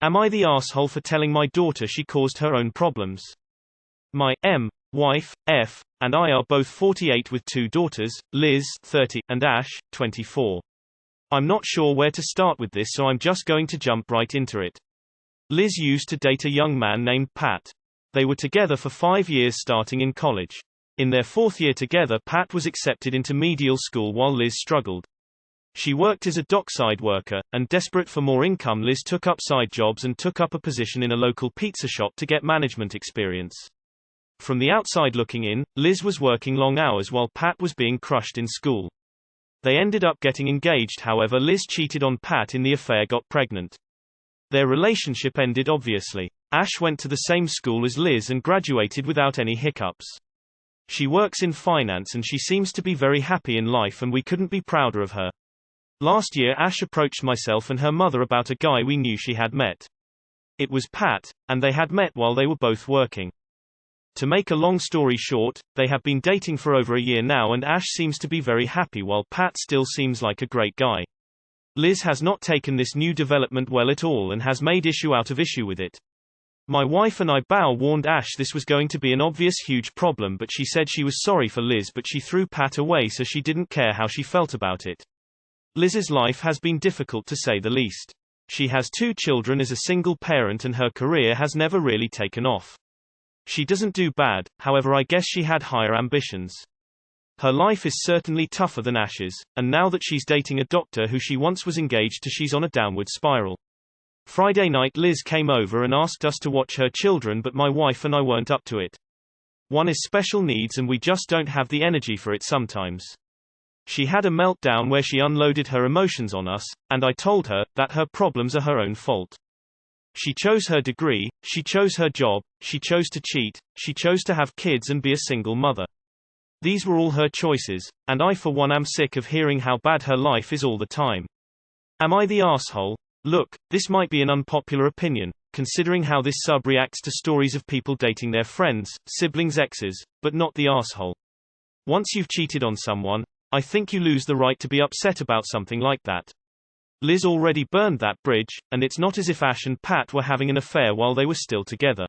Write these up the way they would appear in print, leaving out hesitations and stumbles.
Am I the asshole for telling my daughter she caused her own problems? My wife, F, and I are both 48 with 2 daughters, Liz 30, and Ash 24. I'm not sure where to start with this, so I'm just going to jump right into it. Liz used to date a young man named Pat. They were together for 5 years starting in college. In their 4th year together, Pat was accepted into medial school while Liz struggled. She worked as a dockside worker, and desperate for more income, Liz took up side jobs and took up a position in a local pizza shop to get management experience. From the outside looking in, Liz was working long hours while Pat was being crushed in school. They ended up getting engaged, however Liz cheated on Pat in the affair, got pregnant. Their relationship ended obviously. Ash went to the same school as Liz and graduated without any hiccups. She works in finance and she seems to be very happy in life, and we couldn't be prouder of her. Last year Ash approached myself and her mother about a guy we knew she had met. It was Pat, and they had met while they were both working. To make a long story short, they have been dating for over a year now, and Ash seems to be very happy while Pat still seems like a great guy. Liz has not taken this new development well at all and has made issue out of issue with it. My wife and I warned Ash this was going to be an obvious huge problem, but she said she was sorry for Liz, but she threw Pat away, so she didn't care how she felt about it. Liz's life has been difficult to say the least. She has 2 children as a single parent and her career has never really taken off. She doesn't do bad, however I guess she had higher ambitions. Her life is certainly tougher than Ash's, and now that she's dating a doctor who she once was engaged to, she's on a downward spiral. Friday night Liz came over and asked us to watch her children, but my wife and I weren't up to it. One is special needs and we just don't have the energy for it sometimes. She had a meltdown where she unloaded her emotions on us, and I told her that her problems are her own fault. She chose her degree, she chose her job, she chose to cheat, she chose to have kids and be a single mother. These were all her choices, and I for one am sick of hearing how bad her life is all the time. Am I the asshole? Look, this might be an unpopular opinion, considering how this sub reacts to stories of people dating their friends, siblings, exes, but not the asshole. Once you've cheated on someone, I think you lose the right to be upset about something like that. Liz already burned that bridge, and it's not as if Ash and Pat were having an affair while they were still together.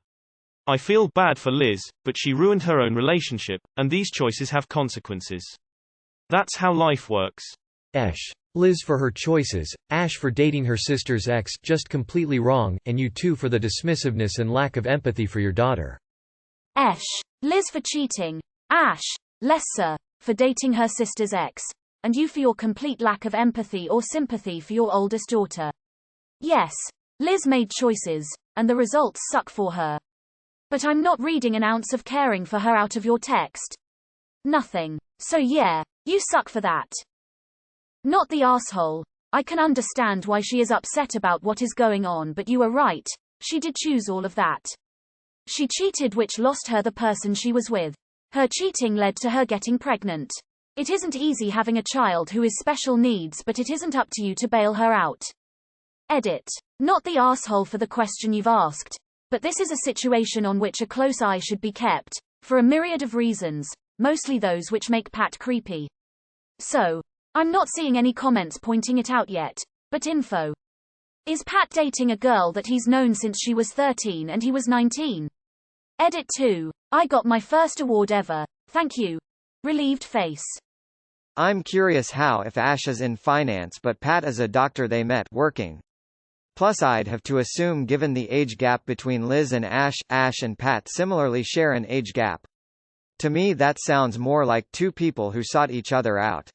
I feel bad for Liz, but she ruined her own relationship, and these choices have consequences. That's how life works. Liz for her choices, Ash for dating her sister's ex, just completely wrong, and you too for the dismissiveness and lack of empathy for your daughter. Liz for cheating, Ash, lesser, for dating her sister's ex, and you for your complete lack of empathy or sympathy for your oldest daughter. Yes, Liz made choices, and the results suck for her. But I'm not reading an ounce of caring for her out of your text. Nothing. So yeah, you suck for that. Not the asshole. I can understand why she is upset about what is going on, but you are right, she did choose all of that. She cheated, which lost her the person she was with. Her cheating led to her getting pregnant. It isn't easy having a child who is special needs, but it isn't up to you to bail her out. Not the asshole for the question you've asked, but this is a situation on which a close eye should be kept, for a myriad of reasons, mostly those which make Pat creepy. So, I'm not seeing any comments pointing it out yet, but info. Is Pat dating a girl that he's known since she was 13 and he was 19? 2. I got my first award ever. Thank you. Relieved face. I'm curious how, if Ash is in finance but Pat is a doctor, they met working. Plus I'd have to assume, given the age gap between Liz and Ash and Pat similarly share an age gap. To me that sounds more like 2 people who sought each other out.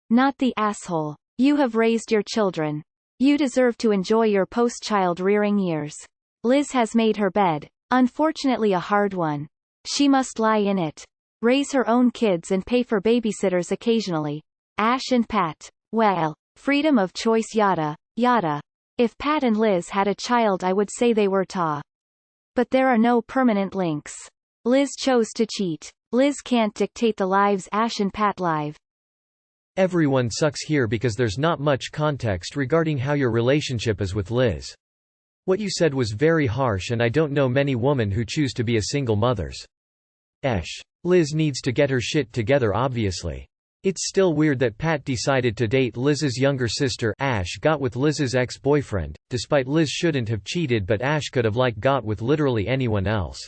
Not the asshole. You have raised your children. You deserve to enjoy your post-child rearing years. Liz has made her bed. Unfortunately a hard one. She must lie in it. Raise her own kids and pay for babysitters occasionally. Ash and Pat. Well, freedom of choice yada, yada. If Pat and Liz had a child I would say they were ta. But there are no permanent links. Liz chose to cheat. Liz can't dictate the lives Ash and Pat live. Everyone sucks here because there's not much context regarding how your relationship is with Liz. What you said was very harsh, and I don't know many women who choose to be a single mothers. Liz needs to get her shit together obviously. It's still weird that Pat decided to date Liz's younger sister. Ash got with Liz's ex-boyfriend, despite Liz shouldn't have cheated, but Ash could have got with literally anyone else.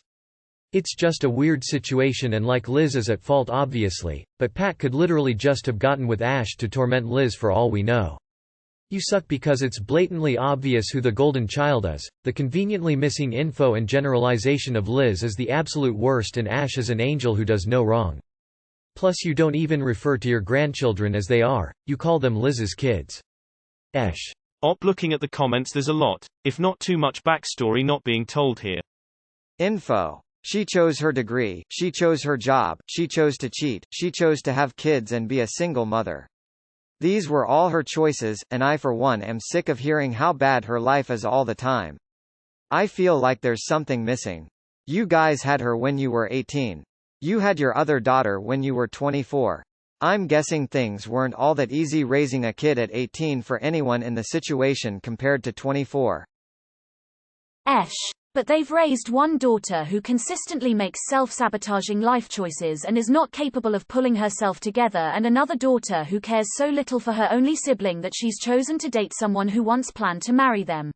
It's just a weird situation, and Liz is at fault obviously, but Pat could literally just have gotten with Ash to torment Liz for all we know. You suck because it's blatantly obvious who the golden child is. The conveniently missing info and generalization of Liz is the absolute worst, and Ash is an angel who does no wrong. Plus you don't even refer to your grandchildren as they are, you call them Liz's kids. Looking at the comments, there's a lot, if not too much backstory not being told here. Info. She chose her degree, she chose her job, she chose to cheat, she chose to have kids and be a single mother. These were all her choices, and I for one am sick of hearing how bad her life is all the time. I feel like there's something missing. You guys had her when you were 18. You had your other daughter when you were 24. I'm guessing things weren't all that easy raising a kid at 18 for anyone in the situation compared to 24. But they've raised one daughter who consistently makes self-sabotaging life choices and is not capable of pulling herself together, and another daughter who cares so little for her only sibling that she's chosen to date someone who once planned to marry them.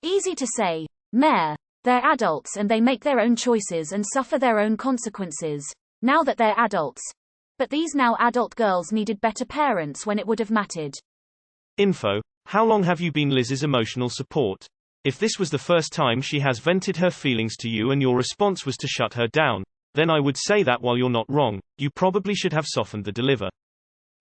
Easy to say, meh. They're adults and they make their own choices and suffer their own consequences, now that they're adults. But these now adult girls needed better parents when it would have mattered. Info. How long have you been Liz's emotional support? If this was the first time she has vented her feelings to you and your response was to shut her down, then I would say that while you're not wrong, you probably should have softened the deliver.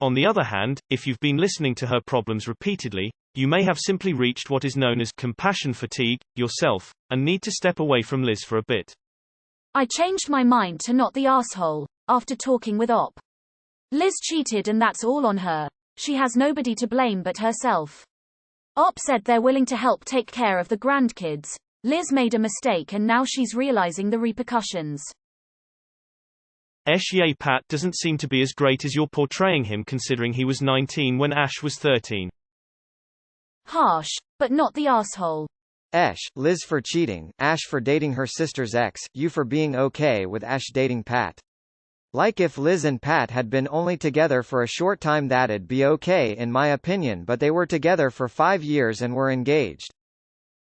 On the other hand, if you've been listening to her problems repeatedly, you may have simply reached what is known as compassion fatigue yourself, and need to step away from Liz for a bit. I changed my mind to not the asshole after talking with Op. Liz cheated and that's all on her. She has nobody to blame but herself. Op said they're willing to help take care of the grandkids. Liz made a mistake and now she's realizing the repercussions. Yay, Pat doesn't seem to be as great as you're portraying him, considering he was 19 when Ash was 13. Harsh, but not the asshole. Liz for cheating, Ash for dating her sister's ex, you for being okay with Ash dating Pat. Like if Liz and Pat had been only together for a short time, that'd be okay in my opinion, but they were together for 5 years and were engaged.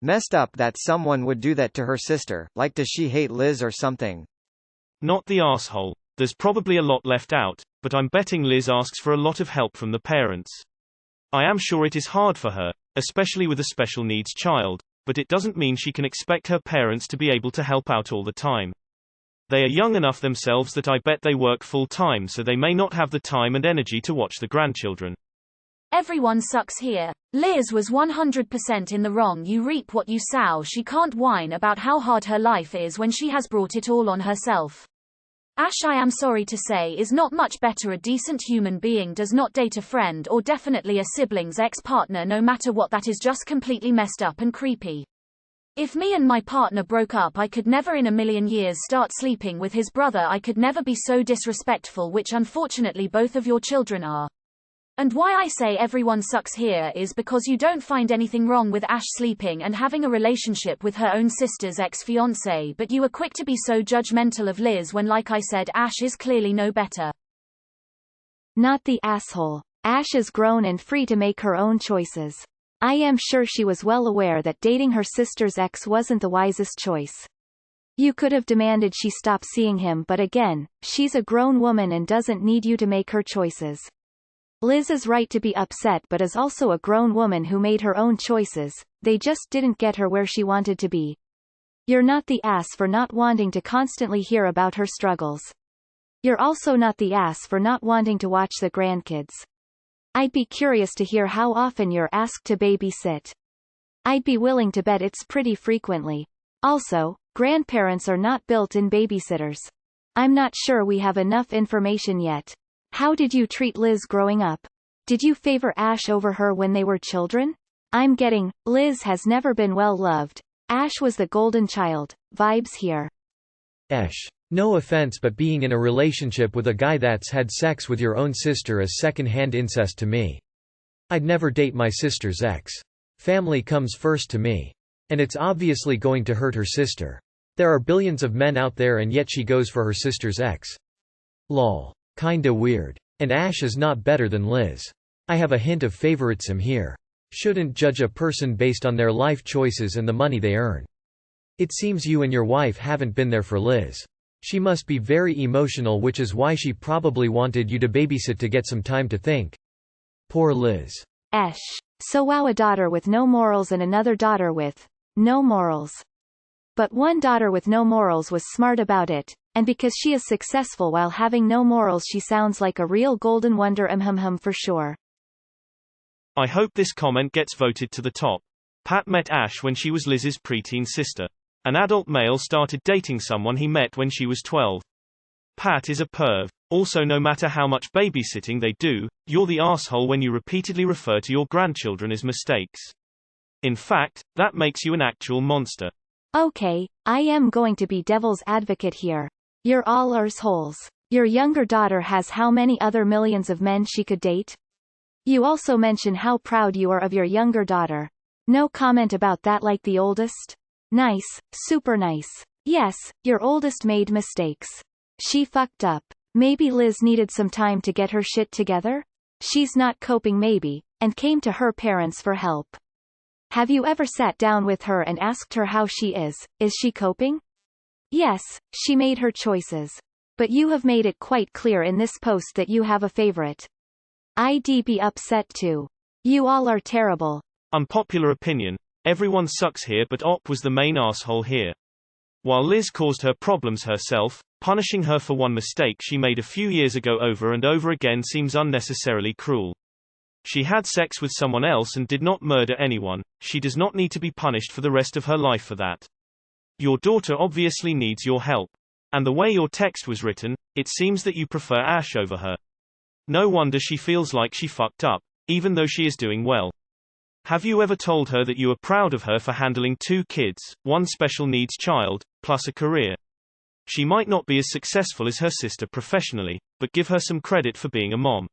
Messed up that someone would do that to her sister, like does she hate Liz or something? Not the asshole. There's probably a lot left out, but I'm betting Liz asks for a lot of help from the parents. I am sure it is hard for her, especially with a special needs child, but it doesn't mean she can expect her parents to be able to help out all the time. They are young enough themselves that I bet they work full time, so they may not have the time and energy to watch the grandchildren. Everyone sucks here. Liz was 100% in the wrong. You reap what you sow. She can't whine about how hard her life is when she has brought it all on herself. Ash, I am sorry to say, is not much better. A decent human being does not date a friend or definitely a sibling's ex-partner, no matter what. That is just completely messed up and creepy. If me and my partner broke up, I could never in a million years start sleeping with his brother. I could never be so disrespectful, which unfortunately both of your children are. And why I say everyone sucks here is because you don't find anything wrong with Ash sleeping and having a relationship with her own sister's ex-fiancé, but you are quick to be so judgmental of Liz when, like I said, Ash is clearly no better. Not the asshole. Ash is grown and free to make her own choices. I am sure she was well aware that dating her sister's ex wasn't the wisest choice. You could have demanded she stop seeing him, but again, she's a grown woman and doesn't need you to make her choices. Liz is right to be upset, but is also a grown woman who made her own choices. They just didn't get her where she wanted to be. You're not the ass for not wanting to constantly hear about her struggles. You're also not the ass for not wanting to watch the grandkids. I'd be curious to hear how often you're asked to babysit. I'd be willing to bet it's pretty frequently. Also, grandparents are not built-in babysitters. I'm not sure we have enough information yet. How did you treat Liz growing up? Did you favor Ash over her when they were children? I'm getting, Liz has never been well loved. Ash was the golden child. Vibes here. No offense, but being in a relationship with a guy that's had sex with your own sister is second-hand incest to me. I'd never date my sister's ex. Family comes first to me. And it's obviously going to hurt her sister. There are billions of men out there and yet she goes for her sister's ex. Lol. Kinda weird. And Ash is not better than Liz. I have a hint of favoritism here. Shouldn't judge a person based on their life choices and the money they earn. It seems you and your wife haven't been there for Liz. She must be very emotional, which is why she probably wanted you to babysit to get some time to think. Poor Liz. Ash. So wow, a daughter with no morals and another daughter with no morals. But one daughter with no morals was smart about it, and because she is successful while having no morals, she sounds like a real golden wonder for sure. I hope this comment gets voted to the top. Pat met Ash when she was Liz's preteen sister. An adult male started dating someone he met when she was 12. Pat is a perv. Also, no matter how much babysitting they do, you're the asshole when you repeatedly refer to your grandchildren as mistakes. In fact, that makes you an actual monster. Okay, I am going to be devil's advocate here. You're all arseholes. Your younger daughter has how many other millions of men she could date? You also mention how proud you are of your younger daughter. No comment about that, like the oldest? Nice, super nice. Yes, your oldest made mistakes. She fucked up. Maybe Liz needed some time to get her shit together? She's not coping maybe, and came to her parents for help. Have you ever sat down with her and asked her how she is? Is she coping? Yes, she made her choices. But you have made it quite clear in this post that you have a favorite. I'd be upset too. You all are terrible. Unpopular opinion. Everyone sucks here, but Op was the main asshole here. While Liz caused her problems herself, punishing her for one mistake she made a few years ago over and over again seems unnecessarily cruel. She had sex with someone else and did not murder anyone. She does not need to be punished for the rest of her life for that. Your daughter obviously needs your help. And the way your text was written, it seems that you prefer Ash over her. No wonder she feels like she fucked up, even though she is doing well. Have you ever told her that you are proud of her for handling 2 kids, 1 special needs child, plus a career? She might not be as successful as her sister professionally, but give her some credit for being a mom.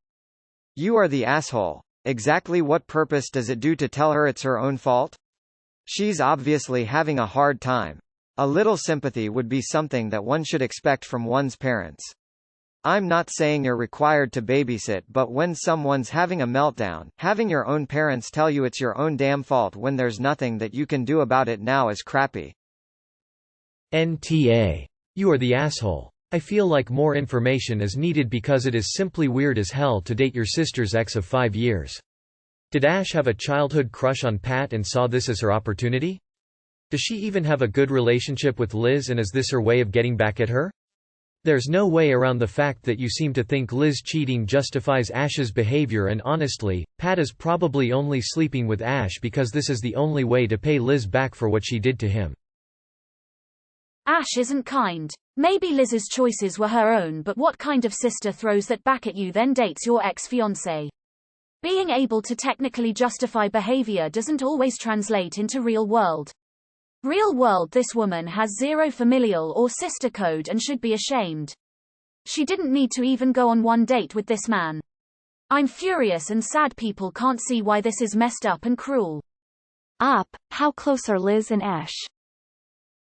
You are the asshole. Exactly what purpose does it do to tell her it's her own fault? She's obviously having a hard time. A little sympathy would be something that one should expect from one's parents. I'm not saying you're required to babysit, but when someone's having a meltdown, having your own parents tell you it's your own damn fault when there's nothing that you can do about it now is crappy. NTA. You are the asshole. I feel like more information is needed because it is simply weird as hell to date your sister's ex of 5 years. Did Ash have a childhood crush on Pat and saw this as her opportunity? Does she even have a good relationship with Liz, and is this her way of getting back at her? There's no way around the fact that you seem to think Liz cheating justifies Ash's behavior, and honestly, Pat is probably only sleeping with Ash because this is the only way to pay Liz back for what she did to him. Ash isn't kind. Maybe Liz's choices were her own, but what kind of sister throws that back at you then dates your ex-fiancé? Being able to technically justify behavior doesn't always translate into real world. Real world, this woman has zero familial or sister code and should be ashamed. She didn't need to even go on one date with this man. I'm furious and sad people can't see why this is messed up and cruel. How close are Liz and Ash?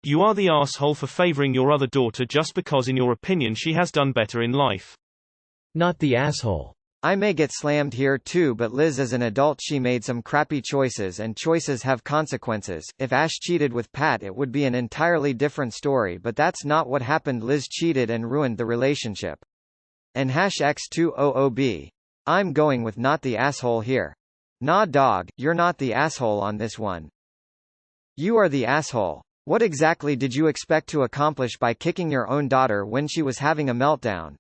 You are the asshole for favoring your other daughter just because in your opinion she has done better in life. Not the asshole. I may get slammed here too, but Liz is an adult. She made some crappy choices and choices have consequences. If Ash cheated with Pat it would be an entirely different story, but that's not what happened. Liz cheated and ruined the relationship. And #X2OOB. I'm going with not the asshole here. Nah dog, you're not the asshole on this one. You are the asshole. What exactly did you expect to accomplish by kicking your own daughter when she was having a meltdown?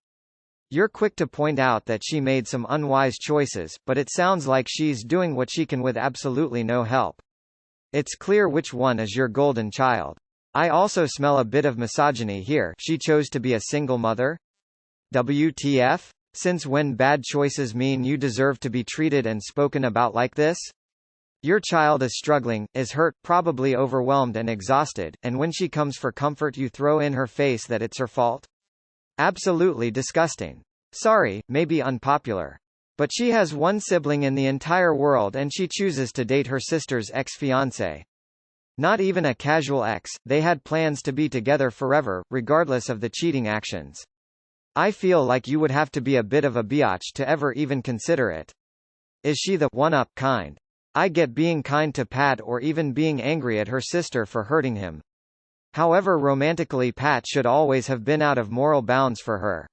You're quick to point out that she made some unwise choices, but it sounds like she's doing what she can with absolutely no help. It's clear which one is your golden child. I also smell a bit of misogyny here. She chose to be a single mother? WTF? Since when bad choices mean you deserve to be treated and spoken about like this? Your child is struggling, is hurt, probably overwhelmed and exhausted, and when she comes for comfort you throw in her face that it's her fault? Absolutely disgusting. Sorry, maybe unpopular. But she has one sibling in the entire world and she chooses to date her sister's ex-fiancé. Not even a casual ex, they had plans to be together forever, regardless of the cheating actions. I feel like you would have to be a bit of a biatch to ever even consider it. Is she the one-up kind? I get being kind to Pat or even being angry at her sister for hurting him. However, romantically, Pat should always have been out of moral bounds for her.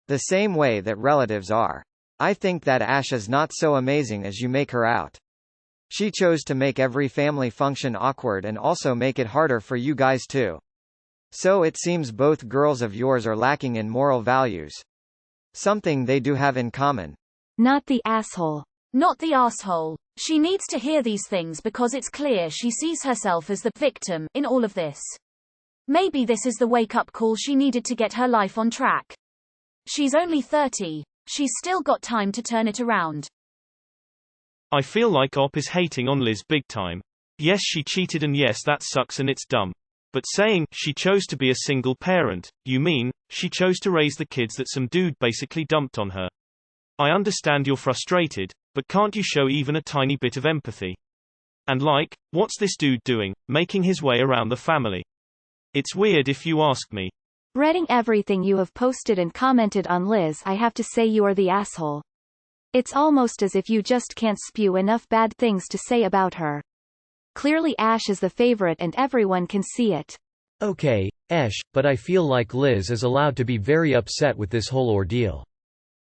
The same way that relatives are. I think that Ash is not so amazing as you make her out. She chose to make every family function awkward and also make it harder for you guys too. So it seems both girls of yours are lacking in moral values. Something they do have in common. Not the asshole. Not the asshole. She needs to hear these things because it's clear she sees herself as the victim in all of this. Maybe this is the wake-up call she needed to get her life on track. She's only 30. She's still got time to turn it around. I feel like Op is hating on Liz big time. Yes, she cheated and yes, that sucks and it's dumb. But saying, she chose to be a single parent, you mean, she chose to raise the kids that some dude basically dumped on her. I understand you're frustrated, but can't you show even a tiny bit of empathy? And like, what's this dude doing, making his way around the family? It's weird if you ask me. Reading everything you have posted and commented on Liz, I have to say you are the asshole. It's almost as if you just can't spew enough bad things to say about her. Clearly Ash is the favorite and everyone can see it. Okay, Ash, but I feel like Liz is allowed to be very upset with this whole ordeal.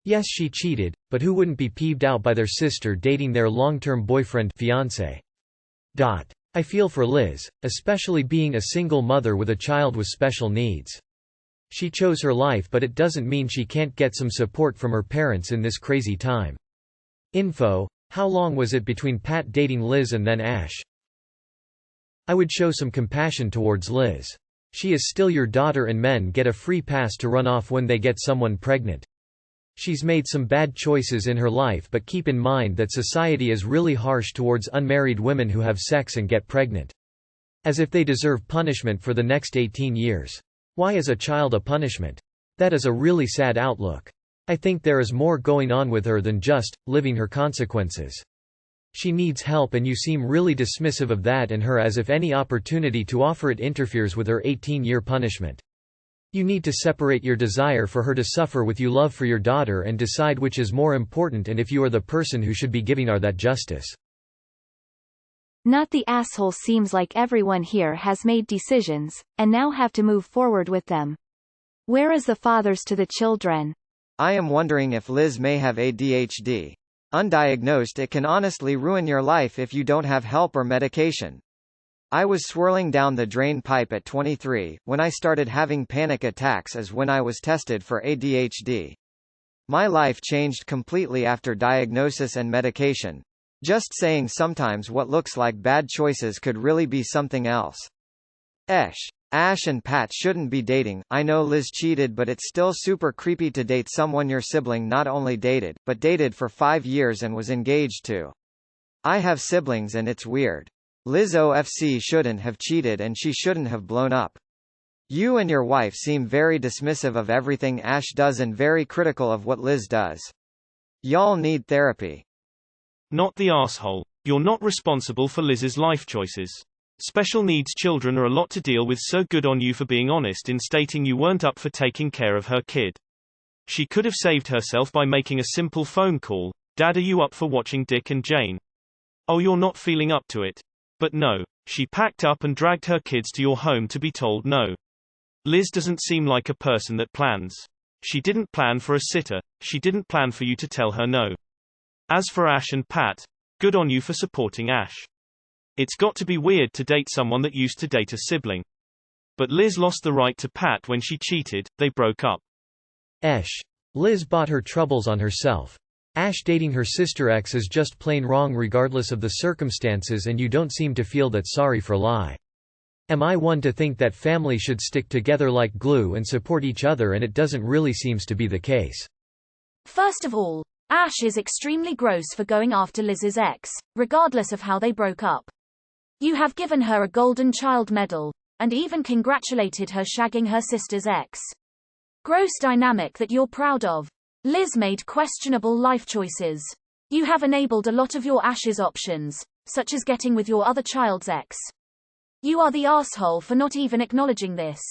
Yes, she cheated, but who wouldn't be peeved out by their sister dating their long-term boyfriend fiancé? I feel for Liz, especially being a single mother with a child with special needs. She chose her life, but it doesn't mean she can't get some support from her parents in this crazy time. Info: how long was it between Pat dating Liz and then Ash? I would show some compassion towards Liz. She is still your daughter and men get a free pass to run off when they get someone pregnant. She's made some bad choices in her life, but keep in mind that society is really harsh towards unmarried women who have sex and get pregnant. As if they deserve punishment for the next 18 years. Why is a child a punishment? That is a really sad outlook. I think there is more going on with her than just living her consequences. She needs help and you seem really dismissive of that and her, as if any opportunity to offer it interferes with her 18-year punishment. You need to separate your desire for her to suffer with your love for your daughter and decide which is more important and if you are the person who should be giving her that justice. Not the asshole. Seems like everyone here has made decisions, and now have to move forward with them. Where is the fathers to the children? I am wondering if Liz may have ADHD. Undiagnosed, it can honestly ruin your life if you don't have help or medication. I was swirling down the drain pipe at 23. When I started having panic attacks is when I was tested for ADHD. My life changed completely after diagnosis and medication. Just saying, sometimes what looks like bad choices could really be something else. Ash and Pat shouldn't be dating. I know Liz cheated, but it's still super creepy to date someone your sibling not only dated, but dated for 5 years and was engaged to. I have siblings and it's weird. Liz OFC shouldn't have cheated and she shouldn't have blown up. You and your wife seem very dismissive of everything Ash does and very critical of what Liz does. Y'all need therapy. Not the asshole. You're not responsible for Liz's life choices. Special needs children are a lot to deal with, so good on you for being honest in stating you weren't up for taking care of her kid. She could have saved herself by making a simple phone call. Dad, are you up for watching Dick and Jane? Oh, you're not feeling up to it. But no. She packed up and dragged her kids to your home to be told no. Liz doesn't seem like a person that plans. She didn't plan for a sitter. She didn't plan for you to tell her no. As for Ash and Pat, good on you for supporting Ash. It's got to be weird to date someone that used to date a sibling. But Liz lost the right to Pat when she cheated. They broke up. Liz bought her troubles on herself. Ash dating her sister ex is just plain wrong regardless of the circumstances, and you don't seem to feel that sorry for lie. Am I one to think that family should stick together like glue and support each other, and it doesn't really seems to be the case. First of all, Ash is extremely gross for going after Liz's ex, regardless of how they broke up. You have given her a Golden Child medal, and even congratulated her shagging her sister's ex. Gross dynamic that you're proud of. Liz made questionable life choices. You have enabled a lot of your Ash's options, such as getting with your other child's ex. You are the asshole for not even acknowledging this.